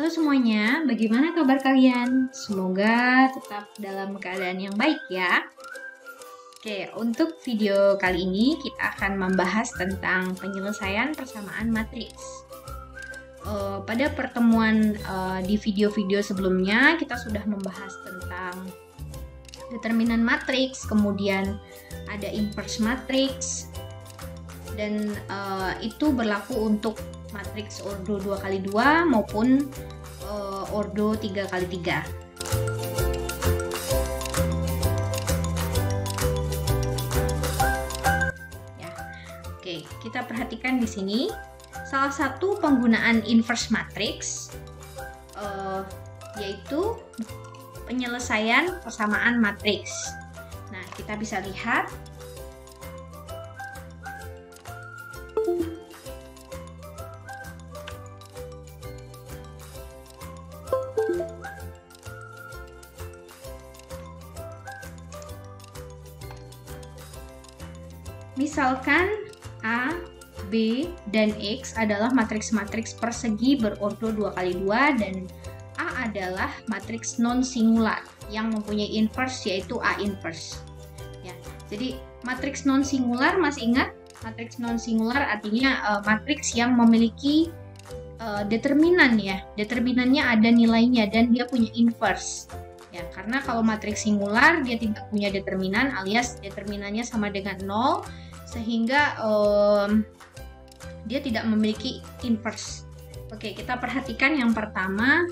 Halo semuanya, bagaimana kabar kalian? Semoga tetap dalam keadaan yang baik ya. Oke, untuk video kali ini kita akan membahas tentang penyelesaian persamaan matriks. Pada pertemuan di video-video sebelumnya kita sudah membahas tentang determinan matriks, kemudian ada inverse matriks, dan itu berlaku untuk matriks ordo 2x2 maupun ordo 3x3. Ya. Oke, kita perhatikan di sini salah satu penggunaan inverse matriks yaitu penyelesaian persamaan matriks. Nah, kita bisa lihat misalkan A, B, dan X adalah matriks-matriks persegi berordo 2x2 dan A adalah matriks non-singular yang mempunyai inverse yaitu A inverse. Ya, jadi matriks non-singular, masih ingat? Matriks non-singular artinya matriks yang memiliki determinan ya. Determinannya ada nilainya dan dia punya inverse. Ya, karena kalau matriks singular dia tidak punya determinan alias determinannya sama dengan 0 sehingga dia tidak memiliki inverse. Oke, kita perhatikan yang pertama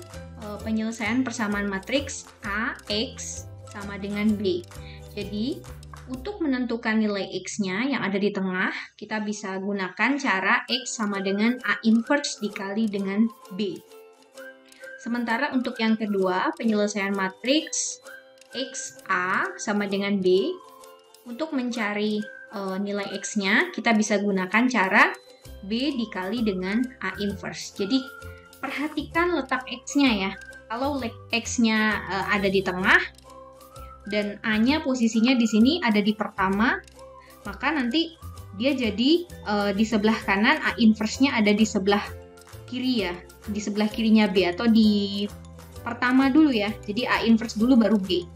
penyelesaian persamaan matriks A, X sama dengan B. Jadi untuk menentukan nilai X-nya yang ada di tengah, kita bisa gunakan cara X sama dengan A inverse dikali dengan B. Sementara untuk yang kedua, penyelesaian matriks XA sama dengan B, untuk mencari nilai X-nya, kita bisa gunakan cara B dikali dengan A inverse. Jadi, perhatikan letak X-nya ya. Kalau X-nya ada di tengah, dan A-nya posisinya di sini ada di pertama, maka nanti dia jadi di sebelah kanan, A inverse-nya ada di sebelah kiri ya, di sebelah kirinya B atau di pertama dulu ya. Jadi A inverse dulu baru B.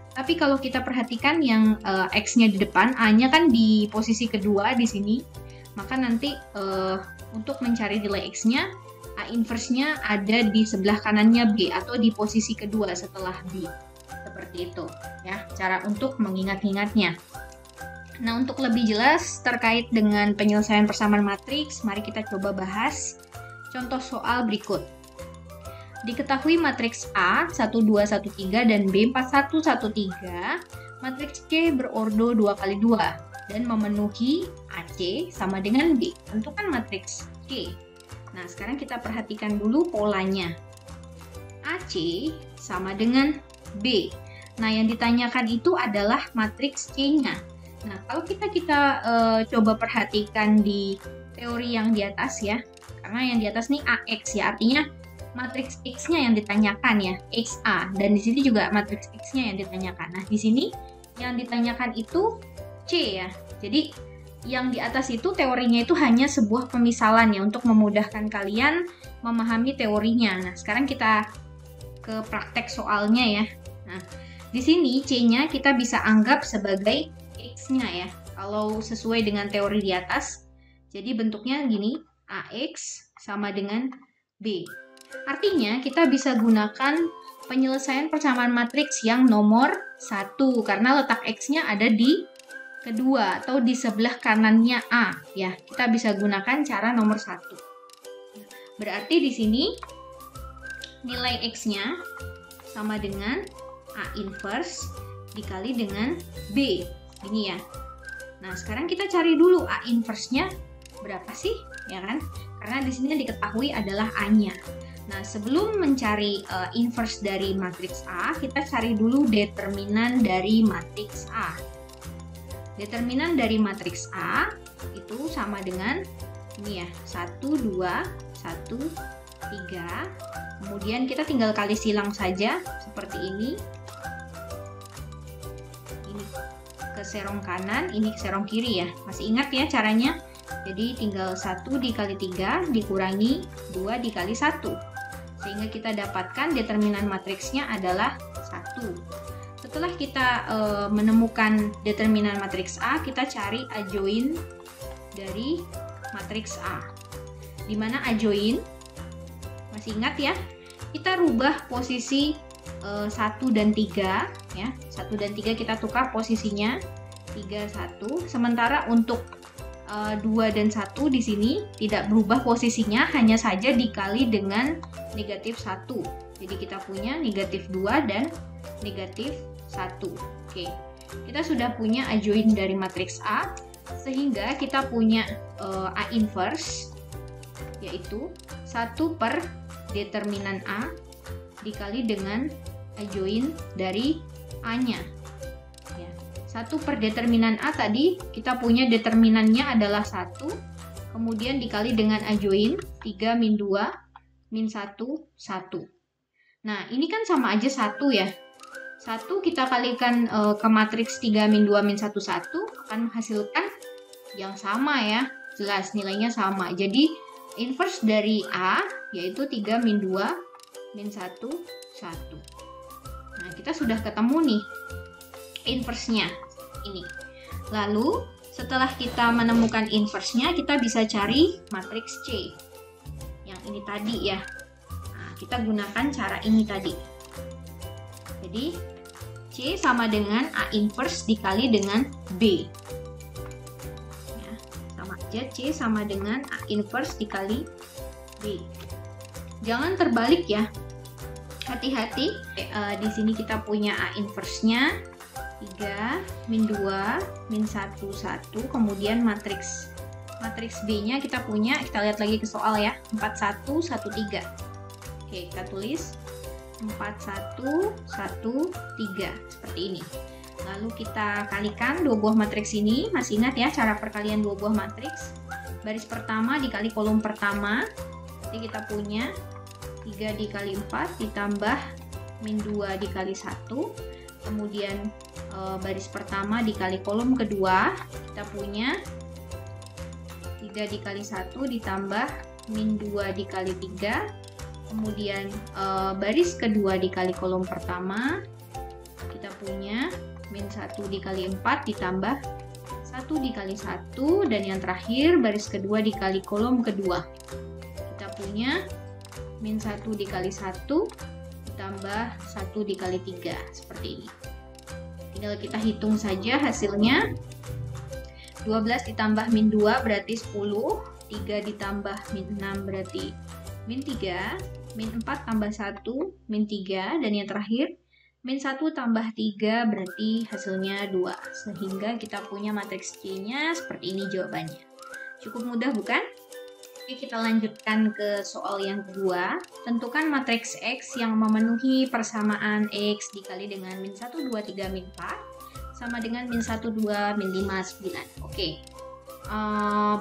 Tapi kalau kita perhatikan yang X-nya di depan, A-nya kan di posisi kedua di sini, maka nanti untuk mencari nilai X-nya, A inverse-nya ada di sebelah kanannya B atau di posisi kedua setelah B. Seperti itu ya, cara untuk mengingat-ingatnya. Nah, untuk lebih jelas terkait dengan penyelesaian persamaan matriks, mari kita coba bahas contoh soal berikut. Diketahui matriks A 1, 2, 1, 3 dan B 4, 1, 1, 3, matriks C berordo 2x2 dan memenuhi AC sama dengan B. Tentukan matriks C. Nah, sekarang kita perhatikan dulu polanya. AC sama dengan B. Nah, yang ditanyakan itu adalah matriks C-nya. Nah, kalau kita coba perhatikan di teori yang di atas ya, karena yang di atas nih AX ya, artinya matriks X-nya yang ditanyakan ya, XA, dan di sini juga matriks X-nya yang ditanyakan. Nah, di sini yang ditanyakan itu C ya. Jadi yang di atas itu teorinya itu hanya sebuah pemisalan ya untuk memudahkan kalian memahami teorinya. Nah, sekarang kita ke praktek soalnya ya. Nah, di sini C-nya kita bisa anggap sebagai X-nya ya. Kalau sesuai dengan teori di atas, jadi bentuknya gini, AX sama dengan B. Artinya kita bisa gunakan penyelesaian persamaan matriks yang nomor 1 karena letak X-nya ada di kedua atau di sebelah kanannya A ya. Kita bisa gunakan cara nomor 1. Berarti di sini nilai X-nya sama dengan A inverse dikali dengan B. Ini ya. Nah, sekarang kita cari dulu A inverse-nya berapa sih, ya kan? Karena di sini diketahui adalah A-nya. Nah, sebelum mencari inverse dari matriks A, kita cari dulu determinan dari matriks A. Determinan dari matriks A itu sama dengan ini ya, 1, 2, 1, 3. Kemudian kita tinggal kali silang saja seperti ini. Ini ke serong kanan, ini ke serong kiri ya. Masih ingat ya caranya? Jadi tinggal 1 dikali 3 dikurangi 2 dikali 1. sehingga kita dapatkan determinan matriksnya adalah 1. Setelah kita menemukan determinan matriks A, kita cari adjoin dari matriks A. Di mana adjoin, masih ingat ya, kita rubah posisi 1 dan 3 ya. 1 dan 3 kita tukar posisinya 3, 1. Sementara untuk 2 dan 1 di sini tidak berubah posisinya, hanya saja dikali dengan negatif 1. Jadi kita punya negatif 2 dan negatif 1. Oke, kita sudah punya adjoin dari matriks A, sehingga kita punya A inverse, yaitu 1 per determinan A dikali dengan adjoin dari A-nya. Ya. 1 per determinan A tadi, kita punya determinannya adalah 1, kemudian dikali dengan adjoin 3 min 2 min 1, 1. Nah, ini kan sama aja 1 ya. 1 kita kalikan ke matriks 3 min 2 min 1, 1 akan menghasilkan yang sama ya. Jelas nilainya sama. Jadi inverse dari A yaitu 3 min 2 min 1, 1. Nah, kita sudah ketemu nih inverse-nya ini. Lalu setelah kita menemukan inverse-nya, kita bisa cari matriks C yang ini tadi ya. Nah, kita gunakan cara ini tadi. Jadi C sama dengan A inverse dikali dengan B. Ya, sama aja, C sama dengan A inverse dikali B. Jangan terbalik ya. Hati-hati. Di sini kita punya A inverse-nya 3 min 2 min 1, 1. Kemudian matriks B-nya kita punya, kita lihat lagi ke soal ya, 4, 1, 1, 3. Oke, kita tulis 4, 1, 1, 3 seperti ini. Lalu kita kalikan dua buah matriks ini. Masih ingat ya cara perkalian dua buah matriks? Baris pertama dikali kolom pertama. Jadi kita punya 3 dikali 4 ditambah min 2 dikali 1. Kemudian baris pertama dikali kolom kedua, kita punya 3 dikali 1 ditambah min 2 dikali 3. Kemudian baris kedua dikali kolom pertama, kita punya min 1 dikali 4 ditambah 1 dikali 1. Dan yang terakhir baris kedua dikali kolom kedua, kita punya min 1 dikali 1 ditambah 1 dikali 3 seperti ini. Tinggal kita hitung saja hasilnya. 12 ditambah min 2 berarti 10, 3 ditambah min 6 berarti min 3, min 4 tambah 1 min 3, dan yang terakhir min 1 tambah 3 berarti hasilnya 2. Sehingga kita punya matriks C-nya seperti ini jawabannya. Cukup mudah bukan? Oke, kita lanjutkan ke soal yang kedua. Tentukan matriks X yang memenuhi persamaan X dikali dengan min 1, 2, 3, min 4 sama dengan min 1, 2, min 5, 9. Oke,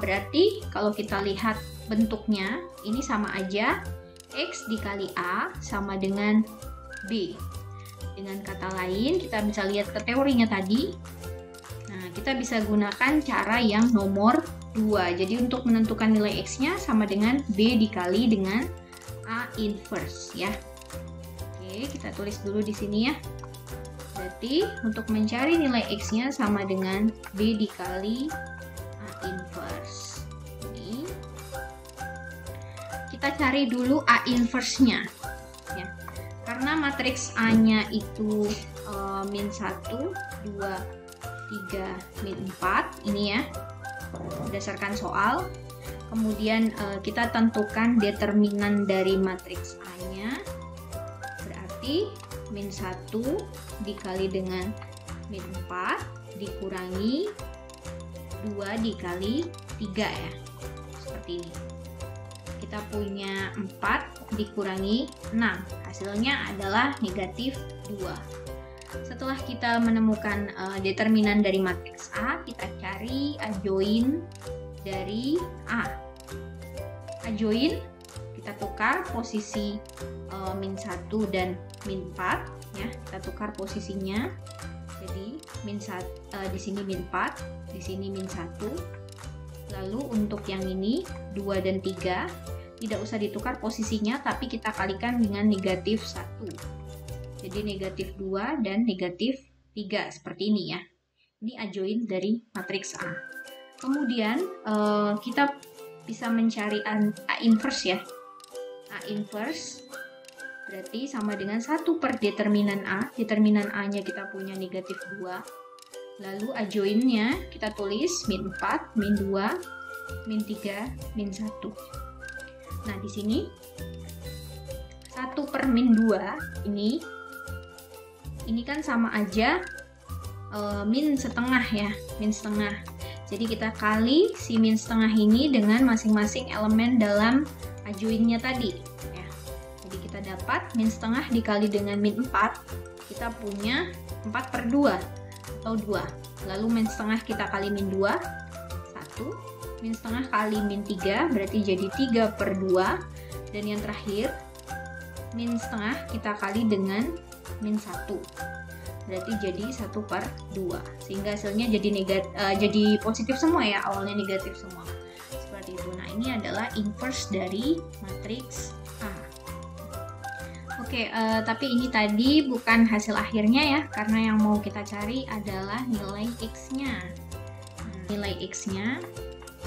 berarti kalau kita lihat bentuknya, ini sama aja. X dikali A sama dengan B. Dengan kata lain, kita bisa lihat ke teorinya tadi. Nah, kita bisa gunakan cara yang nomor 2. Jadi untuk menentukan nilai X-nya sama dengan B dikali dengan A inverse ya. Oke, kita tulis dulu di sini ya. Berarti untuk mencari nilai X-nya sama dengan B dikali A inverse. Ini kita cari dulu A inverse-nya ya. Karena matriks A-nya itu min 1, 2, 3, min 4 ini ya, berdasarkan soal. Kemudian kita tentukan determinan dari matriks A-nya, berarti min 1 dikali dengan min 4 dikurangi 2 dikali 3 ya, seperti ini. Kita punya 4 dikurangi 6, hasilnya adalah negatif 2. Setelah kita menemukan determinan dari matriks A, kita cari adjoin dari A. Adjoin, kita tukar posisi min 1 dan min 4 ya, kita tukar posisinya. Jadi di sini min 4, di sini min 1. Lalu untuk yang ini 2 dan 3 tidak usah ditukar posisinya, tapi kita kalikan dengan negatif 1. Jadi negatif 2 dan negatif 3 seperti ini ya. Ini adjoint dari matriks A. Kemudian kita bisa mencari A inverse ya. A inverse berarti sama dengan 1 per determinan A. Determinan A-nya kita punya negatif 2. Lalu adjointnya kita tulis min 4, min 2, min 3, min 1. Nah, di sini 1 per min 2 ini kan sama aja min setengah ya, min setengah. Jadi kita kali si min setengah ini dengan masing-masing elemen dalam adjointnya tadi ya. Jadi kita dapat min setengah dikali dengan min 4, kita punya 4 per 2 atau 2. Lalu min setengah kita kali min 2, 1. Min setengah kali min 3 berarti jadi 3 per 2. Dan yang terakhir min setengah kita kali dengan min 1 berarti jadi 1 per 2, sehingga hasilnya jadi positif semua ya, awalnya negatif semua seperti itu. Nah, ini adalah inverse dari matriks A. Oke, tapi ini tadi bukan hasil akhirnya ya, karena yang mau kita cari adalah nilai X-nya. Nah, nilai X-nya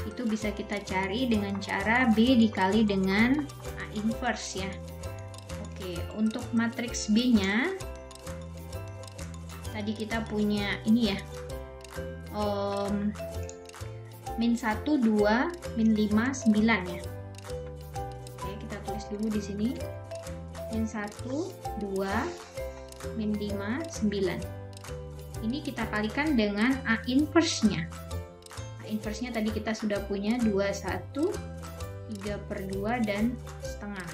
itu bisa kita cari dengan cara B dikali dengan A inverse ya. Oke, untuk matriks B-nya tadi kita punya ini ya, min 1, 2, min 5, 9 ya. Oke, kita tulis dulu di sini. Min 1, 2, min 5, 9. Ini kita kalikan dengan A inverse-nya. Inverse-nya tadi kita sudah punya 2, 1, 3 per 2 dan setengah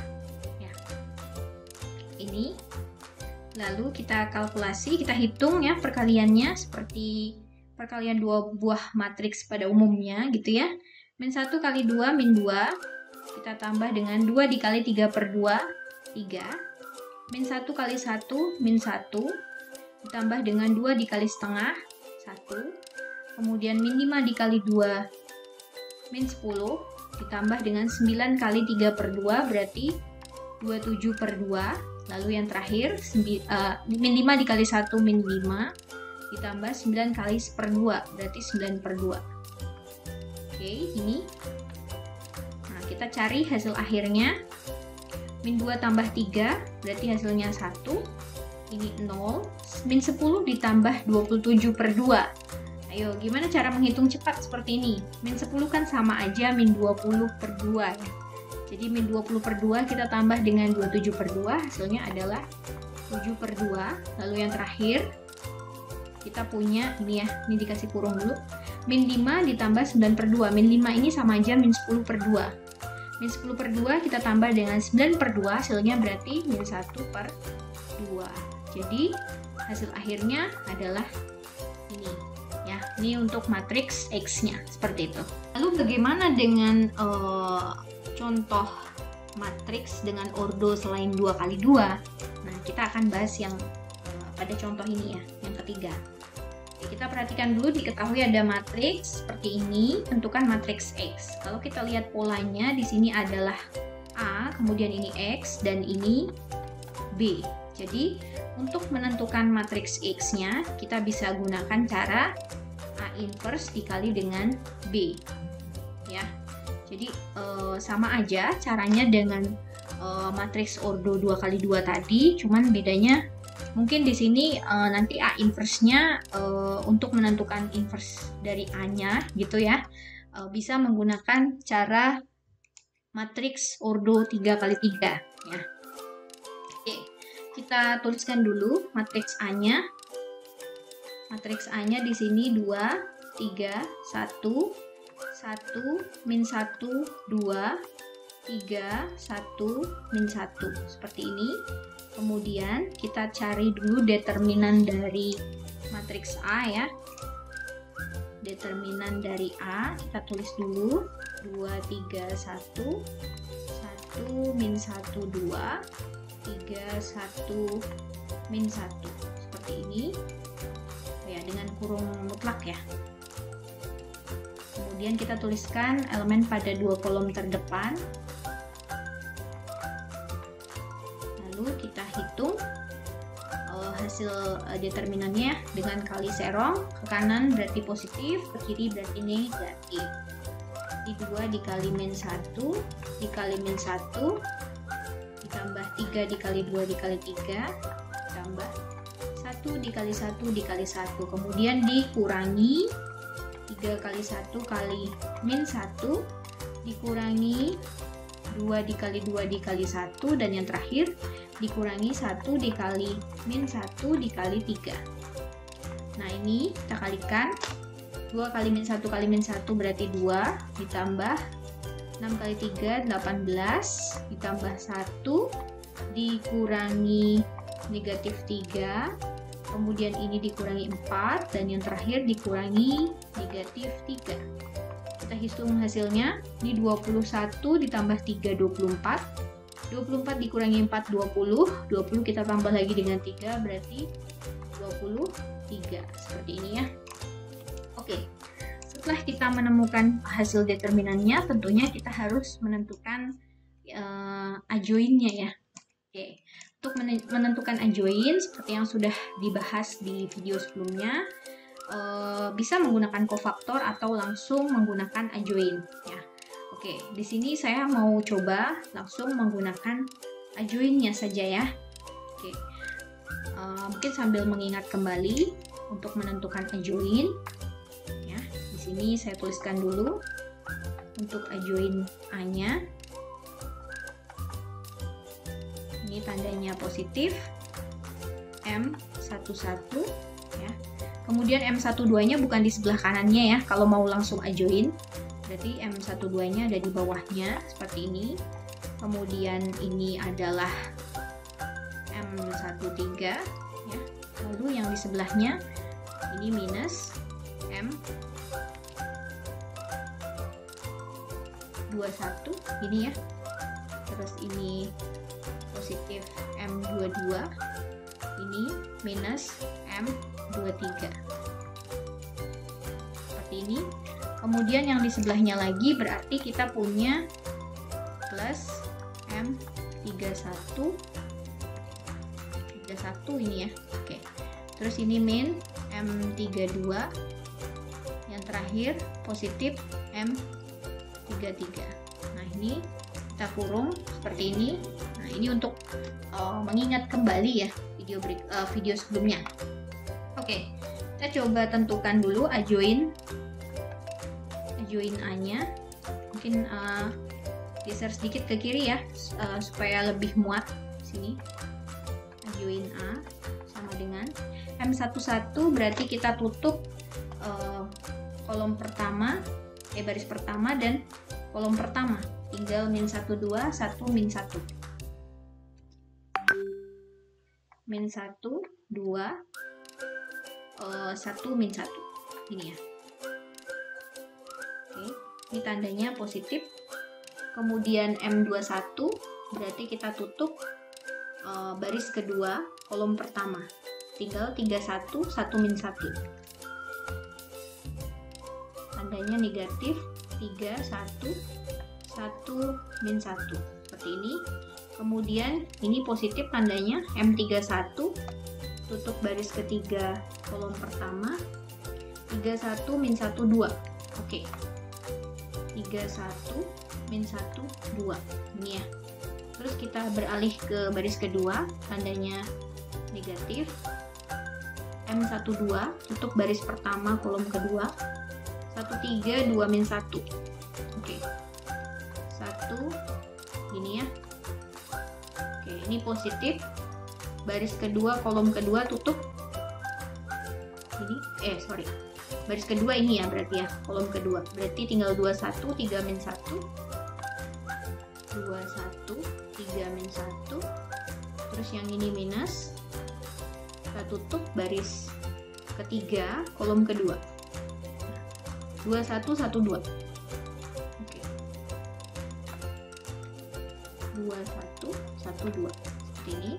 ya. Ini lalu kita kalkulasi, kita hitung ya perkaliannya seperti perkalian dua buah matriks pada umumnya gitu ya. Min 1 kali 2 min 2, kita tambah dengan 2 dikali 3 per 2, 3. Min 1 kali 1 min 1, ditambah dengan 2 dikali setengah, 1. Kemudian min 5 dikali 2 min 10, ditambah dengan 9 kali 3 per 2 berarti 27 per 2. Lalu yang terakhir min 5 dikali 1 min 5, ditambah 9 kali 1/2 berarti 9 per 2. Oke, ini. Nah, kita cari hasil akhirnya. Min 2 tambah 3 berarti hasilnya 1. Ini 0. Min 10 ditambah 27 per 2. Ayo, gimana cara menghitung cepat seperti ini? Min 10 kan sama aja min 20 per 2 ya. Jadi min 20 per 2 kita tambah dengan 27 per 2, hasilnya adalah 7 per 2. Lalu yang terakhir, kita punya ini ya, ini dikasih kurung dulu. Min 5 ditambah 9 per 2. Min 5 ini sama aja min 10 per 2. Min 10 per 2 kita tambah dengan 9 per 2, hasilnya berarti min 1 per 2. Jadi hasil akhirnya adalah ini. Ya, ini untuk matriks X-nya seperti itu. Lalu bagaimana dengan contoh matriks dengan ordo selain 2 kali 2? Nah, kita akan bahas yang pada contoh ini ya, yang ketiga. Oke, kita perhatikan dulu, diketahui ada matriks seperti ini, tentukan matriks X. Kalau kita lihat polanya di sini adalah A, kemudian ini X dan ini B. Jadi, untuk menentukan matriks X-nya, kita bisa gunakan cara A inverse dikali dengan B. Ya. Jadi, sama aja caranya dengan matriks ordo 2 kali 2 tadi, cuman bedanya mungkin di sini nanti A inverse-nya untuk menentukan inverse dari A-nya gitu ya, bisa menggunakan cara matriks ordo 3 kali 3 ya. Oke. Kita tuliskan dulu matriks A-nya. Matriks A-nya di sini 2, 3, 1, 1, min 1, 2, 3, 1, min 1. Seperti ini. Kemudian kita cari dulu determinan dari matriks A ya. Determinan dari A, kita tulis dulu. 2, 3, 1, 1, min 1, 2, 3, 1, min 1 seperti ini ya, dengan kurung mutlak ya. Kemudian kita tuliskan elemen pada 2 kolom terdepan. hasil determinannya dengan kali serong. Ke kanan berarti positif, ke kiri berarti negatif. Di 2 dikali min 1 dikali min 1 ditambah 3 dikali 2 dikali 3 ditambah 1 dikali 1 dikali 1, kemudian dikurangi 3 kali 1 kali min 1 dikurangi 2 dikali 2 dikali 1, dan yang terakhir dikurangi 1 dikali min 1 dikali 3. Nah, ini kita kalikan. 2 kali min 1 kali min 1 berarti 2 ditambah 6 kali 3 18 ditambah 1 dikurangi negatif 3, kemudian ini dikurangi 4, dan yang terakhir dikurangi negatif 3. Kita hitung hasilnya. Ini 21 ditambah 3 24, 24 dikurangi 4 20, 20 kita tambah lagi dengan 3 berarti 23. Seperti ini ya. Oke, setelah kita menemukan hasil determinannya, tentunya kita harus menentukan adjoinnya ya. Oke, untuk menentukan adjoin seperti yang sudah dibahas di video sebelumnya, bisa menggunakan kofaktor atau langsung menggunakan adjoin ya. Oke, di sini saya mau coba langsung menggunakan adjoinnya saja ya. Oke, mungkin sambil mengingat kembali untuk menentukan adjoin. Ini saya tuliskan dulu untuk adjoin A-nya. Ini tandanya positif M11 ya. Kemudian M12-nya bukan di sebelah kanannya ya. Kalau mau langsung adjoin, berarti M12-nya ada di bawahnya seperti ini. Kemudian ini adalah M13 ya. Lalu yang di sebelahnya ini minus M21 ini ya, terus ini positif M22, ini minus M23 seperti ini. Kemudian yang di sebelahnya lagi berarti kita punya plus M31 ini ya. Oke, terus ini min M32, yang terakhir positif M33. Nah, ini kita kurung seperti ini. Nah, ini untuk mengingat kembali ya video sebelumnya. Oke, kita coba tentukan dulu adjoin A-nya. Mungkin geser sedikit ke kiri ya, supaya lebih muat sini. Adjoin A sama dengan M11 berarti kita tutup kolom pertama, baris pertama dan kolom pertama, tinggal min 1 2 1 min 1 min 1 2 1 min 1 ini ya. Oke, ini tandanya positif. Kemudian M21 berarti kita tutup baris kedua kolom pertama, tinggal 31 1 min 1, tandanya negatif 3 1 1 min 1 seperti ini. Kemudian ini positif, tandanya M31, tutup baris ketiga kolom pertama, 31 min 1 2. Oke, 31 min 1 2 ini ya. Terus kita beralih ke baris kedua, tandanya negatif, M12, tutup baris pertama kolom kedua, 13 2 min 1. Oke, 1 ini ya. Oke, ini positif, baris kedua kolom kedua tutup ini, baris kedua ini ya, berarti ya kolom kedua, berarti tinggal 21 3 min 1, 21 3 min 1, terus yang ini minus, kita tutup baris ketiga kolom kedua, 21 1 2. Oke, 21 1 2 seperti ini.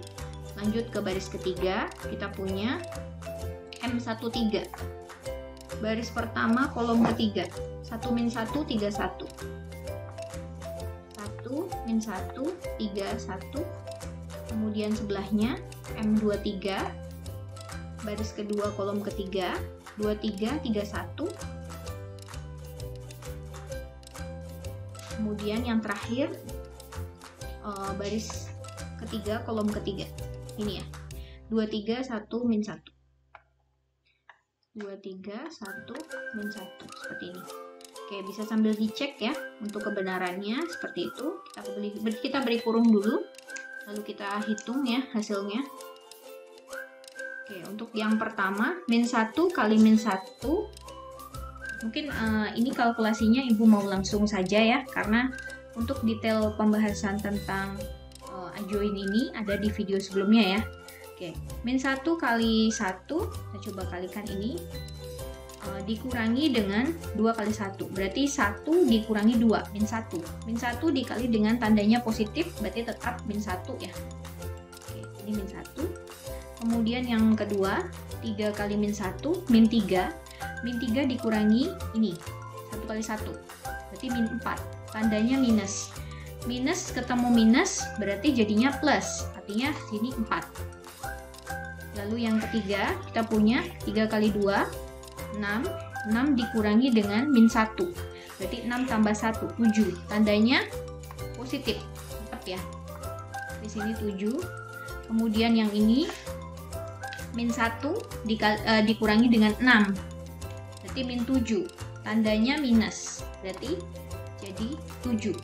Lanjut ke baris ketiga, kita punya M13, baris pertama kolom ketiga, 1 min 1 3 1, 1 min 1 3 1, kemudian sebelahnya M23, baris kedua kolom ketiga, 23, 31. Kemudian yang terakhir baris ketiga kolom ketiga. Ini ya. 23, 1, min 1. 23, 1, min 1. Seperti ini. Oke, bisa sambil dicek ya untuk kebenarannya seperti itu. Kita beri kurung dulu, lalu kita hitung ya hasilnya. Oke, untuk yang pertama min 1 kali min 1, mungkin ini kalkulasinya Ibu mau langsung saja ya, karena untuk detail pembahasan tentang adjoin ini ada di video sebelumnya ya. Oke, min 1 kali 1, kita coba kalikan ini, dikurangi dengan 2 kali 1, berarti 1 dikurangi 2, min 1. Min 1 dikali dengan tandanya positif, berarti tetap min 1 ya. Oke, ini min 1. Kemudian yang kedua, 3 kali min 1, min 3. Min 3 dikurangi ini, 1 kali 1, berarti min 4, tandanya minus. Minus ketemu minus, berarti jadinya plus, artinya sini 4. Lalu yang ketiga, kita punya 3 kali 2, 6. 6 dikurangi dengan min 1, berarti 6 tambah 1, 7. Tandanya positif, tetap ya. Di sini 7. Kemudian yang ini, min 1 dikurangi dengan 6, berarti min 7. Tandanya minus, berarti jadi 7.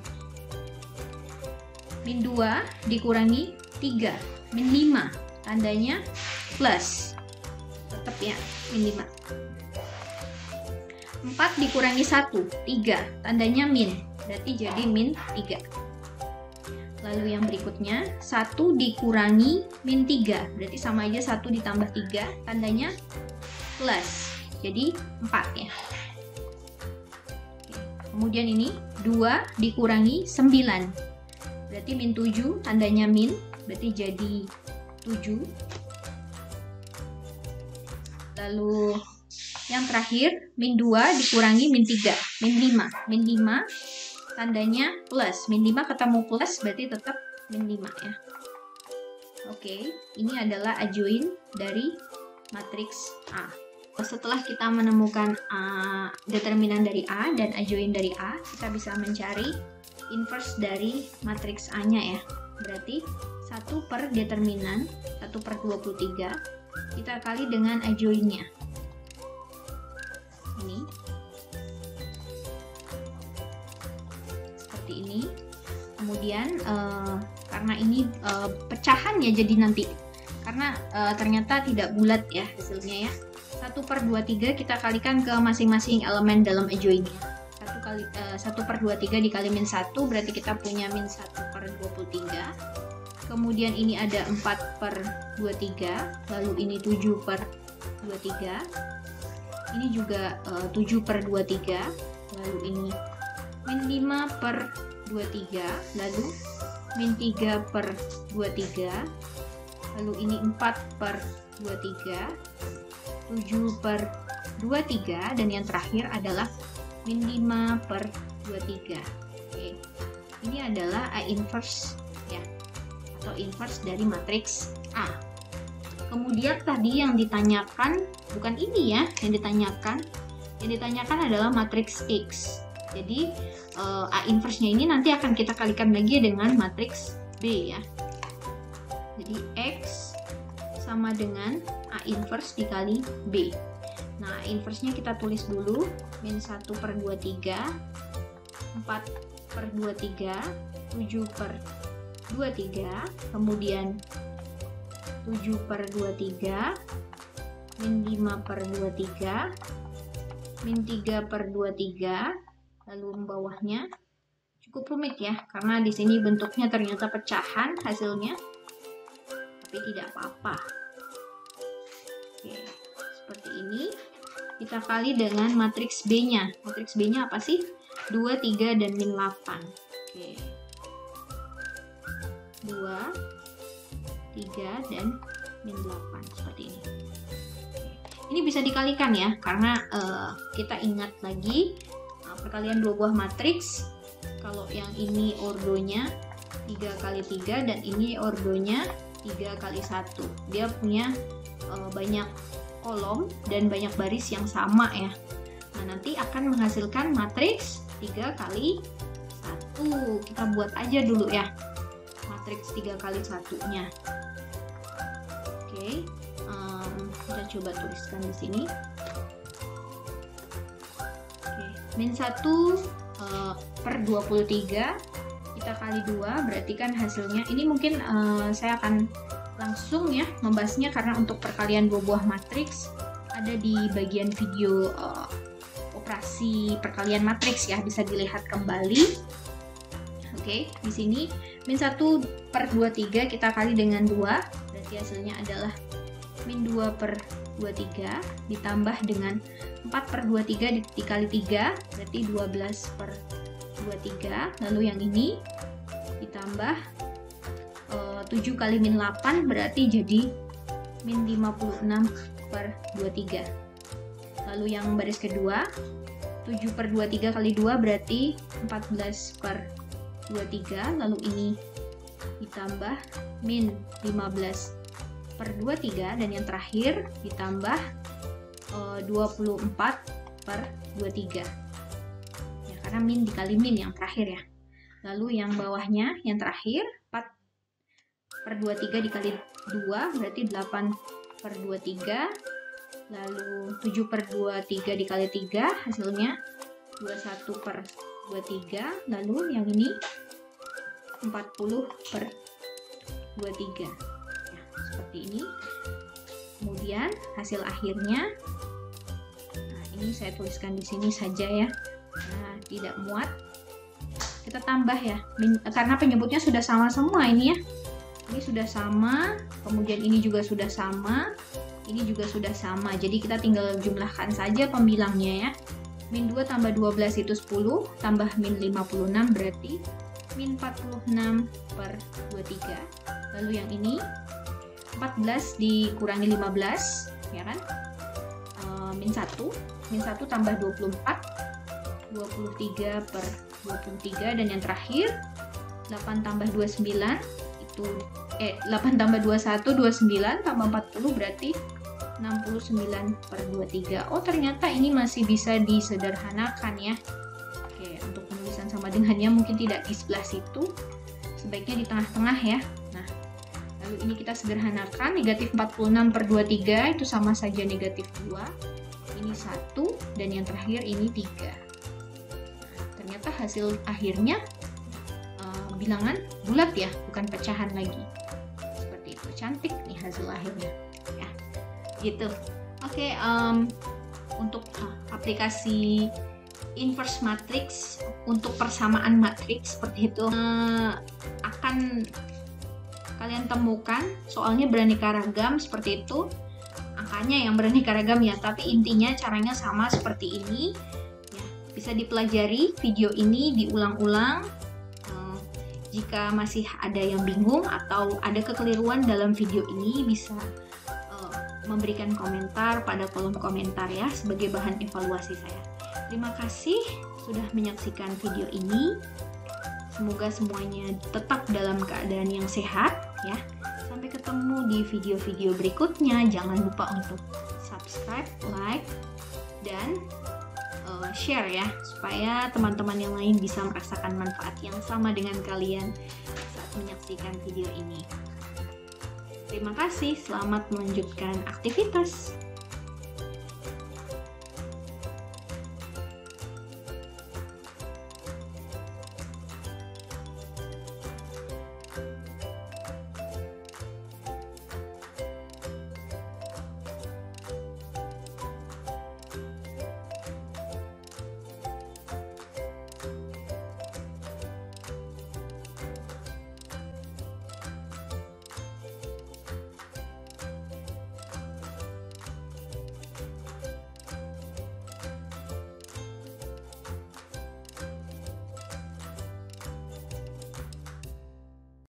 Min 2 dikurangi 3, min 5. Tandanya plus, tetap ya, min 5. 4 dikurangi 1, 3, tandanya min, berarti jadi min 3. Lalu yang berikutnya, 1 dikurangi min 3, berarti sama aja 1 ditambah 3, tandanya plus, jadi 4 ya. Kemudian ini 2 dikurangi 9, berarti min 7, tandanya min, berarti jadi 7. Lalu yang terakhir, min 2 dikurangi min 3, min 5. Min 5 tandanya plus, min 5 ketemu plus berarti tetap min 5 ya. Oke, ini adalah adjoin dari matriks A. Setelah kita menemukan determinan dari A dan adjoin dari A, kita bisa mencari inverse dari matriks A-nya ya. Berarti 1 per determinan, 1 per 23, kita kali dengan adjoinnya. Ini. Seperti ini. Kemudian, karena ini pecahan ya jadi nanti. Karena ternyata tidak bulat ya hasilnya ya. 1 per 23 kita kalikan ke masing-masing elemen dalam adjoinnya. 1 per 23 dikali min 1 berarti kita punya min 1 per 23. Kemudian ini ada 4 per 23, lalu ini 7 per 23. Ini juga 7 per 23, lalu ini min 5 per 23, lalu min 3 per 23, lalu ini 4 per 23, 7 per 23, dan yang terakhir adalah min 5 per 23. Oke. Ini adalah A inverse ya, atau inverse dari matriks A. Kemudian tadi yang ditanyakan, bukan ini ya yang ditanyakan adalah matriks X. Jadi A inverse-nya ini nanti akan kita kalikan lagi dengan matriks B ya. Jadi X sama dengan A inverse dikali B. Nah, inverse-nya kita tulis dulu, min 1 per 23, 4 per 23, 7 per 23, kemudian 7 per 23, min 5 per 23, min 3 per 23, lalu bawahnya cukup rumit ya, karena di sini bentuknya ternyata pecahan hasilnya, tapi tidak apa-apa. Oke, seperti ini. Kita kali dengan matriks B-nya. Matriks B-nya apa sih? 2, 3, dan min 8. Oke. 2, 3, dan min 8. Seperti ini. Ini bisa dikalikan ya, karena kita ingat lagi perkalian dua buah matriks. Kalau yang ini ordonya 3 kali 3 dan ini ordonya 3 kali 1. Dia punya banyak kolom dan banyak baris yang sama ya. Nah, nanti akan menghasilkan matriks 3 kali 1. Kita buat aja dulu ya matriks 3 kali 1-nya. Oke, kita coba tuliskan di sini. Oke, min 1 per 23 kita kali 2 berarti kan hasilnya ini mungkin saya akan langsung ya membahasnya karena untuk perkalian dua buah matriks ada di bagian video operasi perkalian matriks ya, bisa dilihat kembali. Oke, di sini min 1 per 23 kita kali dengan 2 berarti hasilnya adalah min 2 per 23 ditambah dengan 4 per 23 dikali 3 berarti 12 per 23. Lalu yang ini ditambah 7 kali min 8 berarti jadi min 56 per 23. Lalu yang baris kedua 7 per 23 kali 2 berarti 14 per 23. Lalu ini ditambah min 15 per 23 dan yang terakhir ditambah 24 per 23 ya, karena min dikali min yang terakhir ya. Lalu yang bawahnya yang terakhir 4 per 23 dikali 2 berarti 8 per 23. Lalu 7 per 23 dikali 3 hasilnya 21 per 23. Lalu yang ini 40 per 23 ya, seperti ini. Kemudian hasil akhirnya, nah ini saya tuliskan di sini saja ya. Nah, tidak muat kita tambah ya, karena penyebutnya sudah sama semua ini ya. Ini sudah sama, kemudian ini juga sudah sama, ini juga sudah sama. Jadi kita tinggal jumlahkan saja pembilangnya ya. Min 2 tambah 12 itu 10, tambah min 56 berarti min 46 per 23. Lalu yang ini 14 dikurangi 15 ya kan, min 1 tambah 24 23 per 23 dan yang terakhir 8 tambah 29 itu 8 tambah 21 29 tambah 40 berarti 69 per 23. Oh ternyata ini masih bisa disederhanakan ya. Oke, untuk penulisan sama dengannya mungkin tidak di sebelah situ, sebaiknya di tengah-tengah ya. Nah, lalu ini kita sederhanakan, negatif 46 per 23 itu sama saja negatif 2, ini 1, dan yang terakhir ini 3. Nah, ternyata hasil akhirnya bilangan bulat ya, bukan pecahan lagi. Seperti itu, cantik nih hasil akhirnya ya, gitu. Oke, untuk aplikasi inverse matrix untuk persamaan matriks seperti itu akan kalian temukan soalnya beraneka ragam seperti itu, angkanya yang beraneka ragam ya, tapi intinya caranya sama seperti ini ya. Bisa dipelajari video ini, diulang-ulang. Jika masih ada yang bingung atau ada kekeliruan dalam video ini, bisa memberikan komentar pada kolom komentar ya, sebagai bahan evaluasi saya. Terima kasih sudah menyaksikan video ini. Semoga semuanya tetap dalam keadaan yang sehat ya. Sampai ketemu di video-video berikutnya. Jangan lupa untuk subscribe, like, dan share ya, supaya teman-teman yang lain bisa merasakan manfaat yang sama dengan kalian saat menyaksikan video ini. Terima kasih, selamat melanjutkan aktivitas.